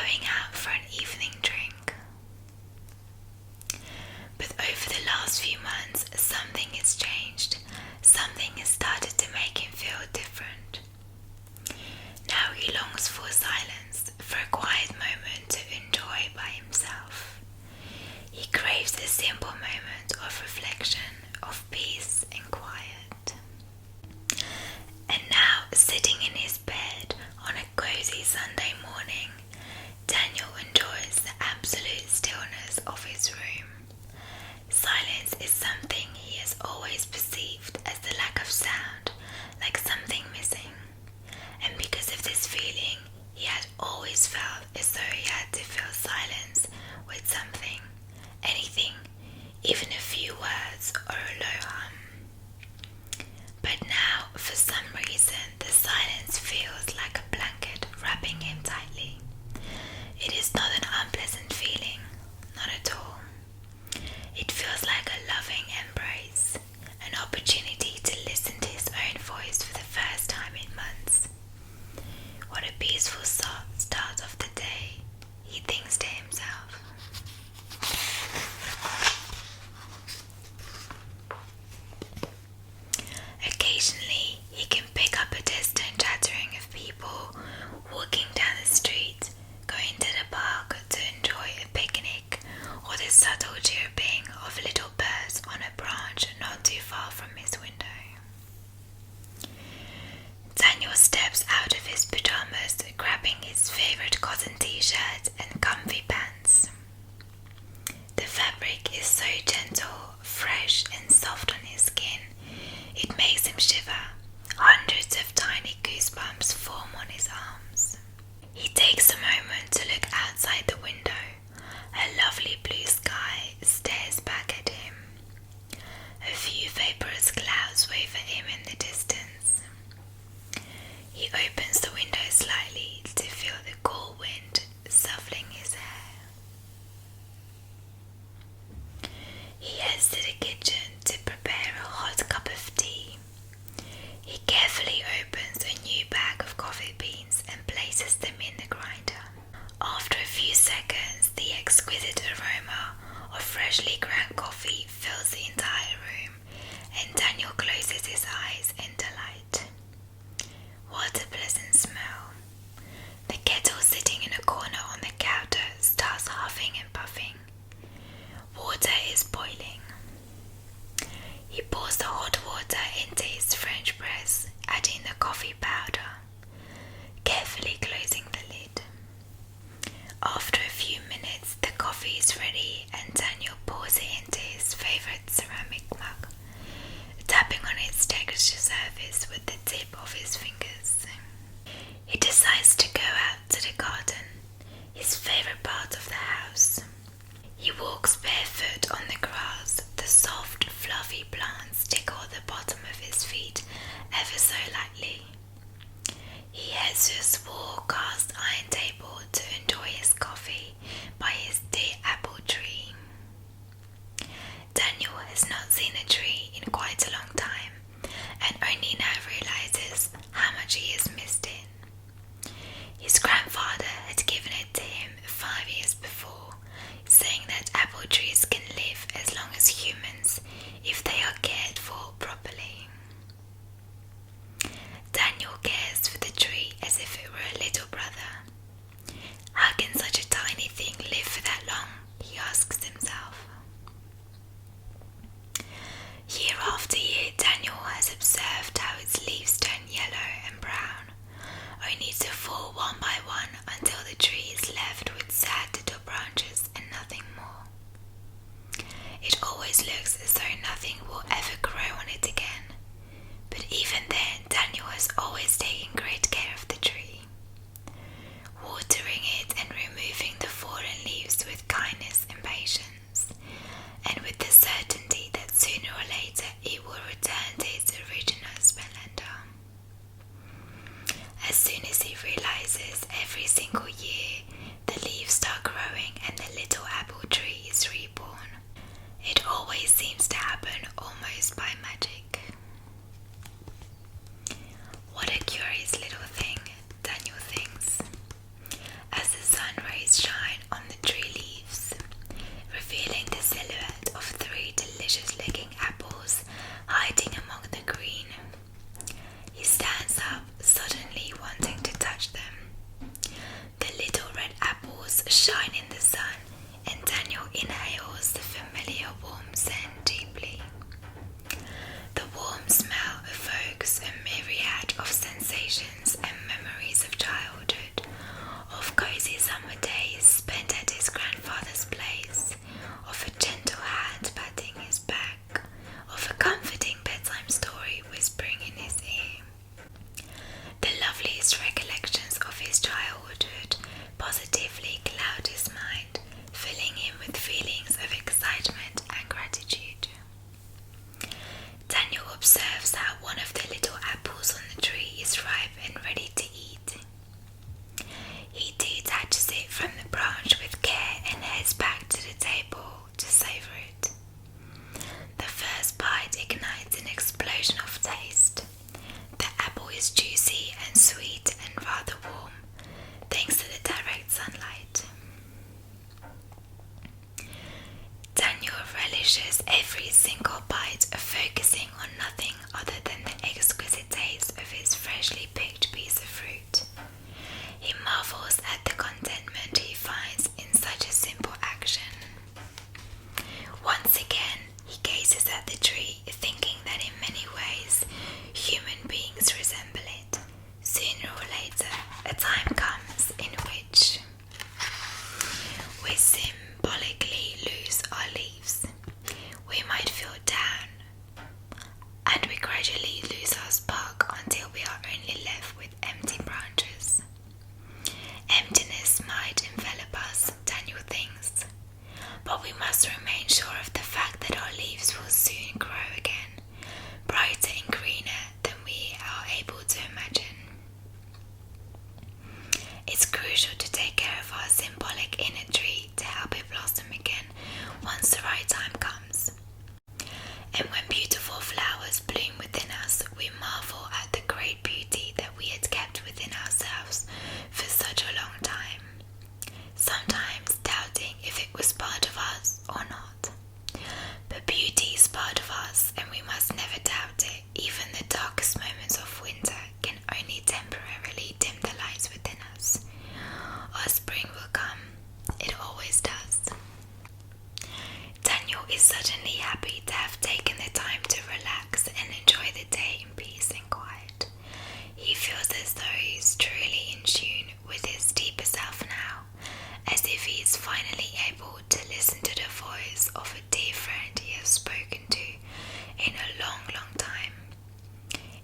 going out for an evening drink. But over the last few months, something has changed. Something has started to make him feel different. Now he longs for silence, for a quiet moment to enjoy by himself. He craves a simple moment of reflection, of peace and quiet. And now, sitting in his bed on a cozy Sunday morning, Daniel enjoys the absolute stillness of his room. Silence is something he has always perceived as the lack of sound, like something missing. And because of this feeling, he had always felt as though he had to fill silence with something, anything, even a few words or a low hum. But now, for some reason, the silence feels like a blanket wrapping him tightly. It is not an unpleasant feeling, not at all. It feels like a loving embrace, an opportunity to listen to his own voice for the first time in months. What a peaceful start of the day, he thinks to himself. Occasionally, he can pick up a distant chattering of people walking down the street, going to the park to enjoy a picnic, or the subtle chirping of little birds on a branch not too far from his window. Daniel steps out of his pajamas, grabbing his favorite cotton t-shirt and comfy pants. The fabric is so gentle, fresh and soft on his skin, it makes him shiver. Hundreds of tiny goosebumps form on his arms. He takes a moment to look outside the window. A lovely blue sky stares back at him. A few vaporous clouds wave at him in the distance. He opens the window slightly to feel the cool wind suffling his hair. He heads to the kitchen to prepare a hot cup of tea. He carefully opens a new bag of coffee beans and places them in the grinder. After a few seconds, the exquisite aroma of freshly ground coffee fills the entire room, and Daniel closes his eyes in delight. What a pleasant smell. The kettle sitting in a corner on the counter starts huffing and puffing. Water is boiling. He pours the hot water into his French press, adding the coffee powder, carefully closing the lid. After a few minutes, the coffee is ready and Daniel pours it into his favorite ceramic mug, tapping on its textured surface with the tip of his fingers. He decides to go out to the garden, his favorite part of the house. He walks barefoot on the grass. The soft, fluffy plants tickle the bottom of his feet ever so lightly. He heads to a small cast iron table to enjoy his coffee by his dear apple tree. Daniel has not seen a tree in quite a long time and only now realizes how much he has missed it. His grandfather had shine in the sun, and Daniel inhales the familiar warm scent deeply. The warm smell evokes a myriad of sensations and memories of childhood, of cozy summer days spent at his grandfather's place, of a gentle hand patting his back, of a comforting bedtime story whispering in his ear. The loveliest recollections of his childhood positively cloud his mind, filling him with feelings of excitement and gratitude. Daniel observes how one of the little apples on the tree is ripe and ready to eat. He detaches it from the branch with care and heads back to the table to savor it. The first bite ignites an explosion of taste. The apple is juicy and sweet and rather warm, thanks to the direct sunlight. Daniel relishes every single bite, focusing on nothing other than the exquisite taste of his freshly picked piece of fruit. He marvels at the contentment he finds in such a simple action. Once again, he gazes at the tree, thinking that in many ways human beings resemble it. Sooner or later, a time comes in which we symbolically lose our leaves. We might feel down, and we gradually lose our spark until we are only left with empty branches. Emptiness might envelop us, Daniel thinks, but we must remain sure of the fact that our leaves will soon grow again, brighter and greener than we are able to imagine. It's crucial to take care of our symbolic inner tree to help it blossom again once the right time comes. And when beautiful flowers bloom within us, we marvel at the great beauty that we had kept within ourselves for such a long time, sometimes doubting if it was part of us or not. But beauty is part of us, and we must never doubt it. Even the darkest moments of winter can only temporarily dim the lights within us. Our spring will come. It always does. Daniel is suddenly happy to have taken the time to relax and enjoy the day in peace and quiet. He feels as though he is truly in tune with his deeper self now, as if he is finally able to listen to the voice of a dear friend he has spoken to in a long, long time.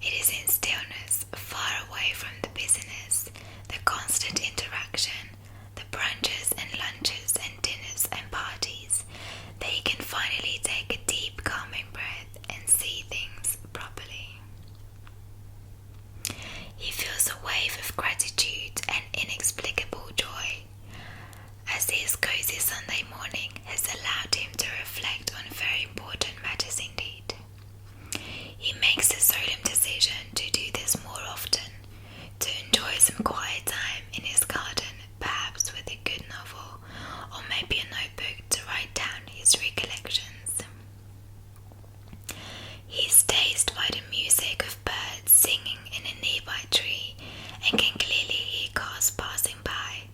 It is in stillness, far away from the busyness, the constant interaction, the brunches and lunches and dinners and parties, that he can finally take a deep, calming breath and see things properly. He feels a wave of gratitude and inexplicable joy, as his cozy Sunday morning has allowed him to reflect on very important matters indeed. He makes a solemn decision to do this more often, to enjoy some quiet time in his garden, perhaps with a good novel, or maybe a notebook to write down his recollections. He is dazed by the music of birds singing in a nearby tree, and can clearly hear cars passing by,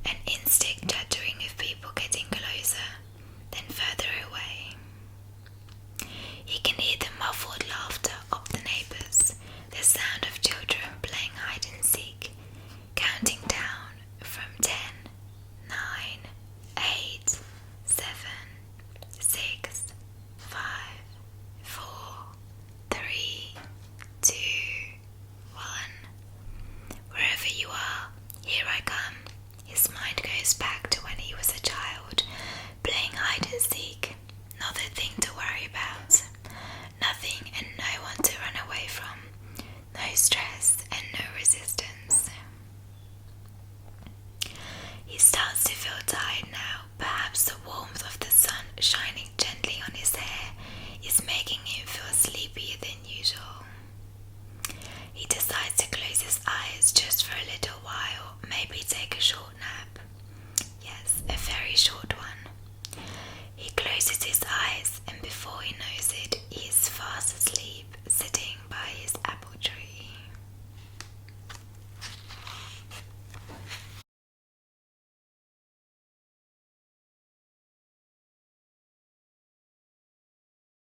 an instinct chattering of people getting closer, then further away. He can hear the muffled laughter of the neighbors, the sound of children playing hide and seek, counting down from 10, 9, 8, 7, 6, 5, 4, 3, 2, 1. Wherever you are, here I come. His mind goes back to when he was a child, playing hide and seek. Not a thing to worry about. Nothing and no one to run away from. No stress and no resistance. He starts to feel tired now. Perhaps the warmth of the sun shining gently on his hair is making him feel sleepier than usual. He decides to close his eyes just for a little while, maybe take a short nap. Yes, a very short